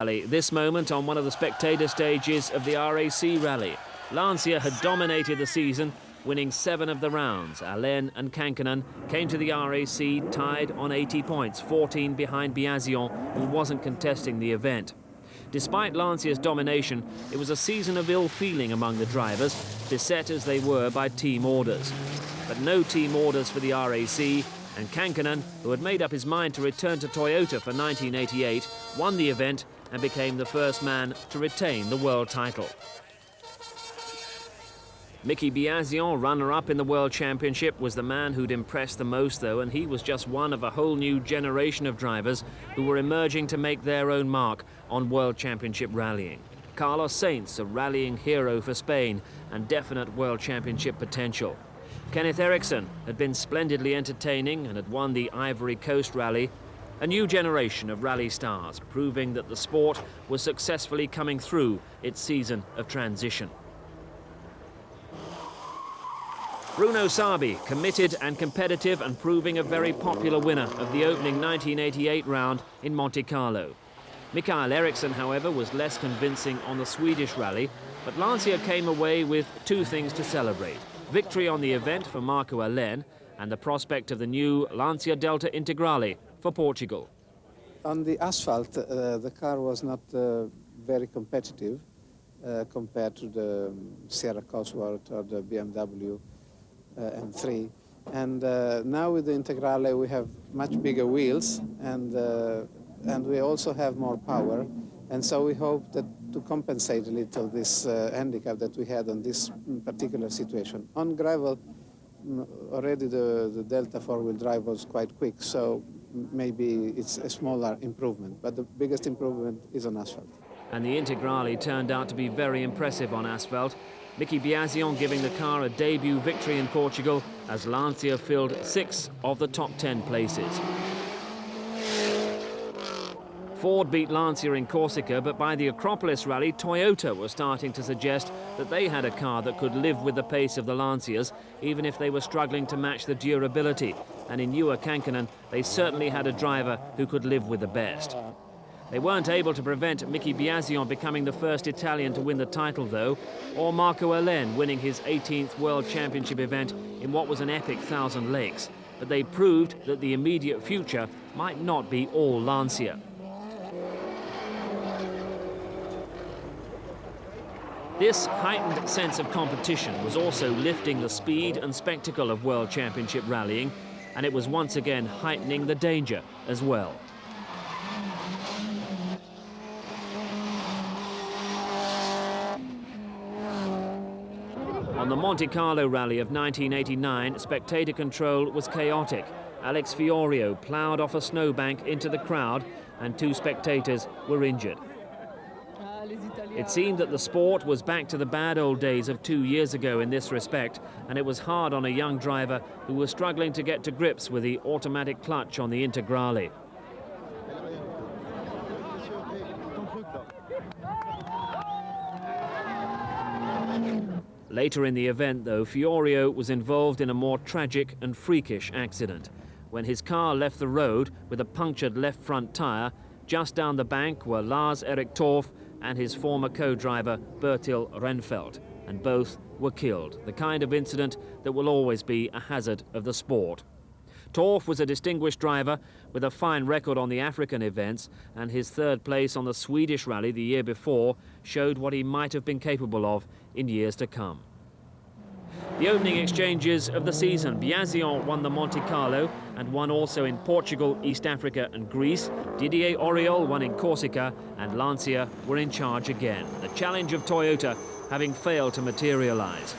This moment on one of the spectator stages of the RAC Rally. Lancia had dominated the season, winning 7 of the rounds. Allen and Kankkunen came to the RAC tied on 80 points, 14 behind Biasion, who wasn't contesting the event. Despite Lancia's domination, it was a season of ill feeling among the drivers, beset as they were by team orders. But no team orders for the RAC, and Kankkunen, who had made up his mind to return to Toyota for 1988, won the event and became the first man to retain the world title. Mickey Biasion, runner-up in the World Championship, was the man who'd impressed the most, though, and he was just one of a whole new generation of drivers who were emerging to make their own mark on World Championship rallying. Carlos Sainz, a rallying hero for Spain and definite World Championship potential. Kenneth Eriksson had been splendidly entertaining and had won the Ivory Coast Rally. A new generation of rally stars, proving that the sport was successfully coming through its season of transition. Bruno Sabi, committed and competitive and proving a very popular winner of the opening 1988 round in Monte Carlo. Mikael Eriksson, however, was less convincing on the Swedish rally, but Lancia came away with 2 things to celebrate. Victory on the event for Marco Allen and the prospect of the new Lancia Delta Integrale for Portugal. On the asphalt, the car was not very competitive compared to the Sierra Cosworth or the BMW M3. And now with the Integrale we have much bigger wheels and we also have more power. And so we hope that to compensate a little this handicap that we had on this particular situation. On gravel, already the Delta 4-wheel drive was quite quick, so maybe it's a smaller improvement, but the biggest improvement is on asphalt. And the Integrale turned out to be very impressive on asphalt. Mickey Biasion giving the car a debut victory in Portugal as Lancia filled 6 of the top 10 places. Ford beat Lancia in Corsica, but by the Acropolis Rally, Toyota was starting to suggest that they had a car that could live with the pace of the Lancias, even if they were struggling to match the durability. And in Juha Kankkunen, they certainly had a driver who could live with the best. They weren't able to prevent Mickey Biasion becoming the first Italian to win the title, though, or Marco Allen winning his 18th World Championship event in what was an epic 1,000 lakes. But they proved that the immediate future might not be all Lancia. This heightened sense of competition was also lifting the speed and spectacle of World Championship rallying, and it was once again heightening the danger as well. On the Monte Carlo rally of 1989, spectator control was chaotic. Alex Fiorio ploughed off a snowbank into the crowd, and 2 spectators were injured. It seemed that the sport was back to the bad old days of 2 years ago in this respect, and it was hard on a young driver who was struggling to get to grips with the automatic clutch on the Integrale. Later in the event, though, Fiorio was involved in a more tragic and freakish accident. When his car left the road with a punctured left front tyre, just down the bank were Lars-Erik Torff and his former co-driver Bertil Rennfeldt, and both were killed, the kind of incident that will always be a hazard of the sport. Torff was a distinguished driver with a fine record on the African events, and his 3rd place on the Swedish rally the year before showed what he might have been capable of in years to come. The opening exchanges of the season. Biasion won the Monte Carlo and won also in Portugal, East Africa and Greece. Didier Auriol won in Corsica, and Lancia were in charge again. The challenge of Toyota having failed to materialise.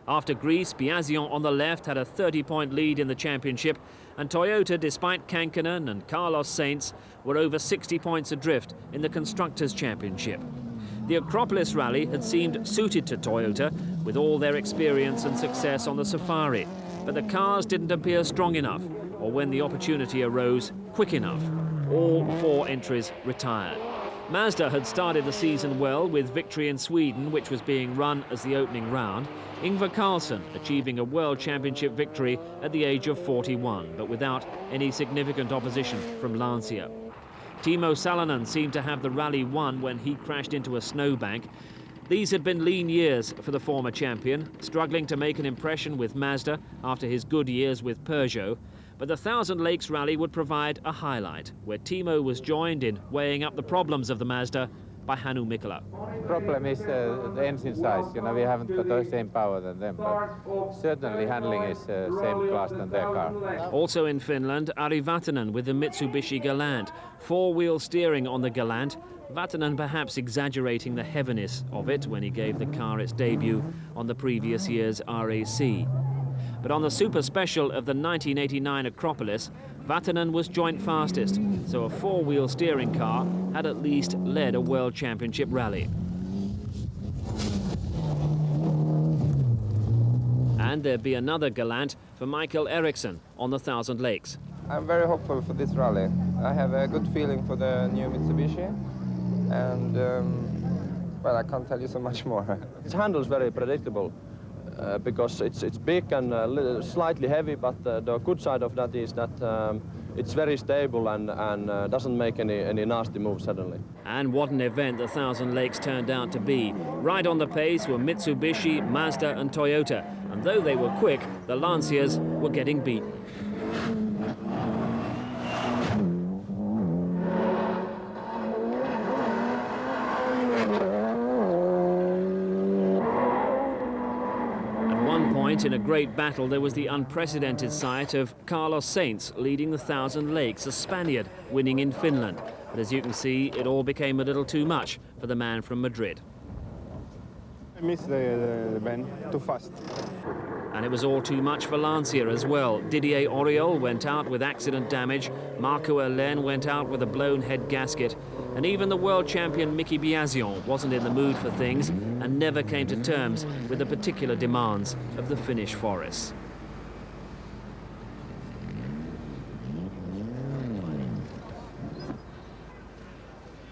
After Greece, Biasion on the left had a 30-point lead in the championship, and Toyota, despite Kankkunen and Carlos Sainz, were over 60 points adrift in the Constructors' Championship. The Acropolis Rally had seemed suited to Toyota, with all their experience and success on the Safari, but the cars didn't appear strong enough, or when the opportunity arose, quick enough. All 4 entries retired. Mazda had started the season well with victory in Sweden, which was being run as the opening round. Ingvar Carlsson achieving a World Championship victory at the age of 41, but without any significant opposition from Lancia. Timo Salonen seemed to have the rally won when he crashed into a snowbank. These had been lean years for the former champion, struggling to make an impression with Mazda after his good years with Peugeot. But the Thousand Lakes Rally would provide a highlight, where Timo was joined in weighing up the problems of the Mazda by Hannu Mikkola. Problem is the engine size. You know, we haven't got the same power than them, but certainly handling is same class than their car. Also in Finland, Ari Vatanen with the Mitsubishi Galant. Four-wheel steering on the Galant. Vatanen perhaps exaggerating the heaviness of it when he gave the car its debut on the previous year's RAC. But on the super special of the 1989 Acropolis, Vatanen was joint fastest, so a four-wheel steering car had at least led a World Championship rally. And there'd be another Galant for Michael Eriksson on the Thousand Lakes. I'm very hopeful for this rally. I have a good feeling for the new Mitsubishi, and well, I can't tell you so much more. Its handle's very predictable because it's big and slightly heavy, but the good side of that is that it's very stable and doesn't make any nasty moves suddenly. And what an event the Thousand Lakes turned out to be. Right on the pace were Mitsubishi, Mazda and Toyota. And though they were quick, the Lanciers were getting beaten. In a great battle, there was the unprecedented sight of Carlos Sainz leading the Thousand Lakes, a Spaniard winning in Finland. But as you can see, it all became a little too much for the man from Madrid. I missed the bend, too fast. And it was all too much for Lancia as well. Didier Auriol went out with accident damage, Marco Helene went out with a blown head gasket, and even the world champion Mickey Biasion wasn't in the mood for things and never came to terms with the particular demands of the Finnish forests.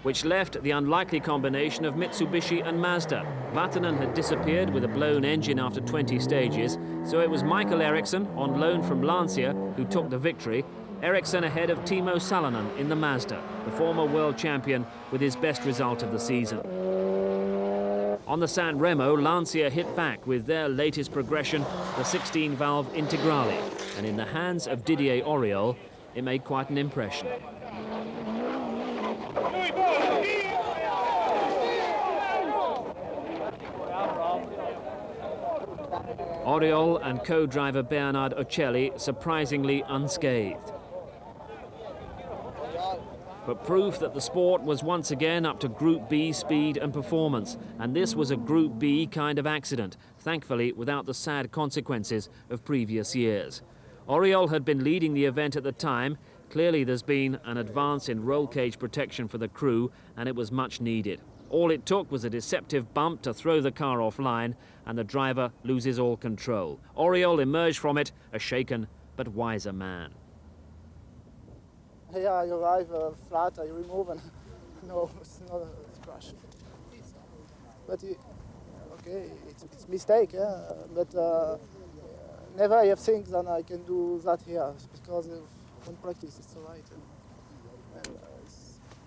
Which left the unlikely combination of Mitsubishi and Mazda. Vatanen had disappeared with a blown engine after 20 stages, so it was Michael Eriksson, on loan from Lancia, who took the victory. Eriksson ahead of Timo Salonen in the Mazda, the former world champion with his best result of the season. On the San Remo, Lancia hit back with their latest progression, the 16-valve Integrale, and in the hands of Didier Auriol, it made quite an impression. Auriol and co-driver Bernard Ocelli surprisingly unscathed. But proof that the sport was once again up to Group B speed and performance, and this was a Group B kind of accident, thankfully without the sad consequences of previous years. Auriol had been leading the event at the time. Clearly there's been an advance in roll cage protection for the crew, and it was much needed. All it took was a deceptive bump to throw the car offline, and the driver loses all control. Auriol emerged from it a shaken but wiser man. Yeah, you arrive flat, you remove, and no, it's not a crash. But okay, it's mistake, yeah. But never I have think that I can do that here because on practice it's all right, and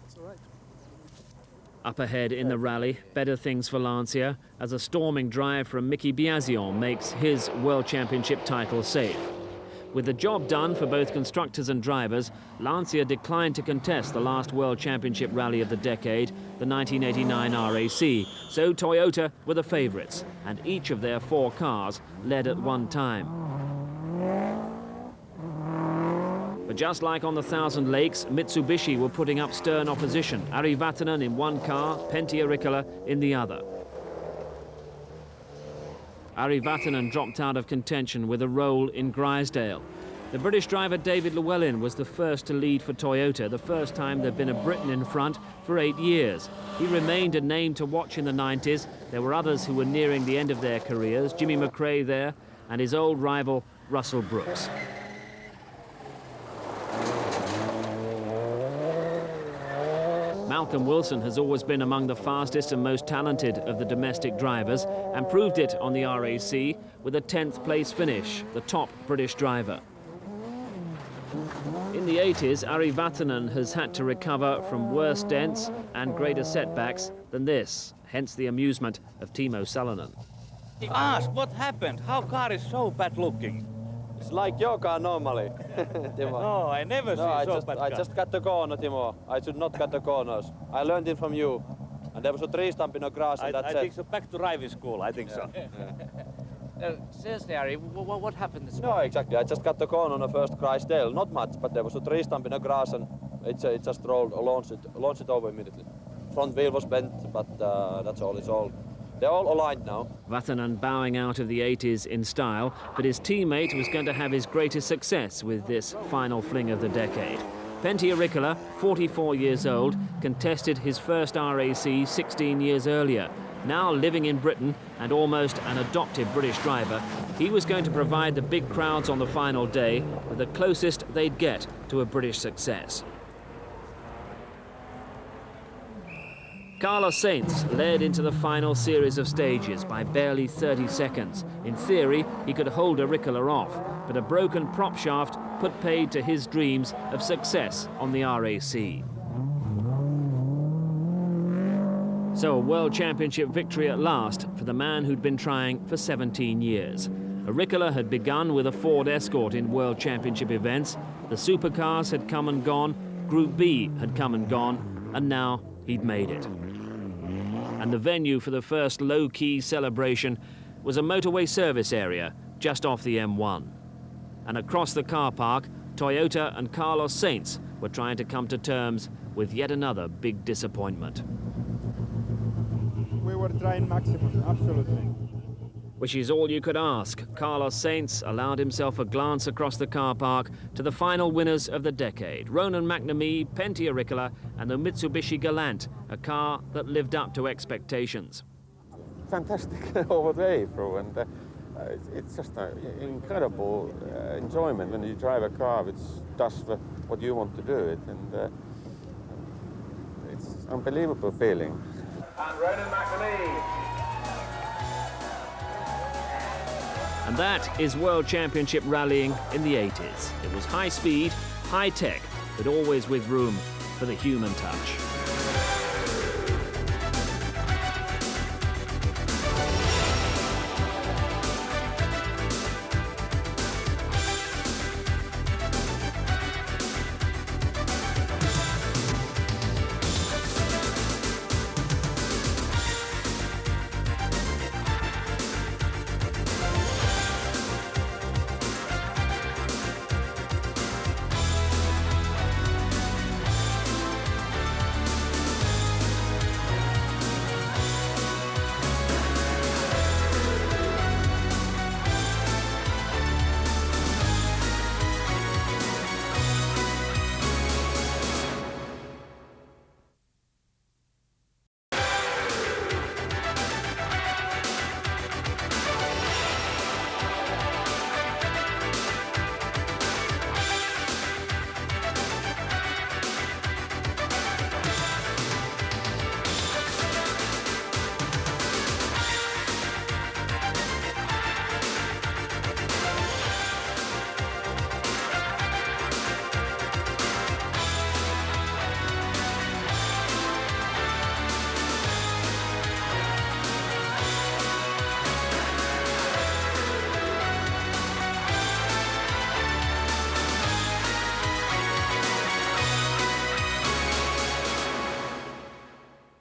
it's all right. Up ahead in the rally, better things for Lancia as a storming drive from Mickey Biasion makes his World Championship title safe. With the job done for both constructors and drivers, Lancia declined to contest the last World Championship rally of the decade, the 1989 RAC, so Toyota were the favourites, and each of their 4 cars led at one time. But just like on the Thousand Lakes, Mitsubishi were putting up stern opposition. Ari Vatanen in one car, Pentti Riikola in the other. Ari Vatanen dropped out of contention with a roll in Grisdale. The British driver David Llewellyn was the first to lead for Toyota, the first time there'd been a Briton in front for 8 years. He remained a name to watch in the 90s. There were others who were nearing the end of their careers, Jimmy McRae there, and his old rival, Russell Brooks. Malcolm Wilson has always been among the fastest and most talented of the domestic drivers and proved it on the RAC with a 10th place finish, the top British driver. In the the 80s, Ari Vatanen has had to recover from worse dents and greater setbacks than this, hence the amusement of Timo Salonen. Ask what happened? How car is so bad looking? It's like your car normally, Timo. No, I never see so bad car. I just cut the corner, Timo. I should not cut the corners. I learned it from you. And there was a tree stump in the grass and that's it. I think so. Back to driving school, I think so. Seriously, Ari, what happened this No, morning? exactly. I just cut the corner on the first Chrysler. Not much, but there was a tree stump in the grass and it just launched it over immediately. Front wheel was bent, but that's all. They're all aligned now. Vatanen bowing out of the 80s in style, but his teammate was going to have his greatest success with this final fling of the decade. Pentti Riikola, 44 years old, contested his first RAC 16 years earlier. Now living in Britain and almost an adopted British driver, he was going to provide the big crowds on the final day with the closest they'd get to a British success. Carlos Sainz led into the final series of stages by barely 30 seconds. In theory, he could hold a Riikola off, but a broken prop shaft put paid to his dreams of success on the RAC. So a World Championship victory at last for the man who'd been trying for 17 years. Riikola had begun with a Ford Escort in World Championship events. The supercars had come and gone, Group B had come and gone, and now he'd made it. And the venue for the first low-key celebration was a motorway service area just off the M1. And across the car park, Toyota and Carlos Sainz were trying to come to terms with yet another big disappointment. We were trying maximum, absolutely. Which is all you could ask. Carlos Sainz allowed himself a glance across the car park to the final winners of the decade. Ronan McNamee, Pentti Riikola and the Mitsubishi Galant, a car that lived up to expectations. Fantastic all the way through, and it's just an incredible enjoyment when you drive a car which does what you want to do it, and it's an unbelievable feeling. And Ronan McNamee. And that is World Championship rallying in the 80s. It was high speed, high tech, but always with room for the human touch.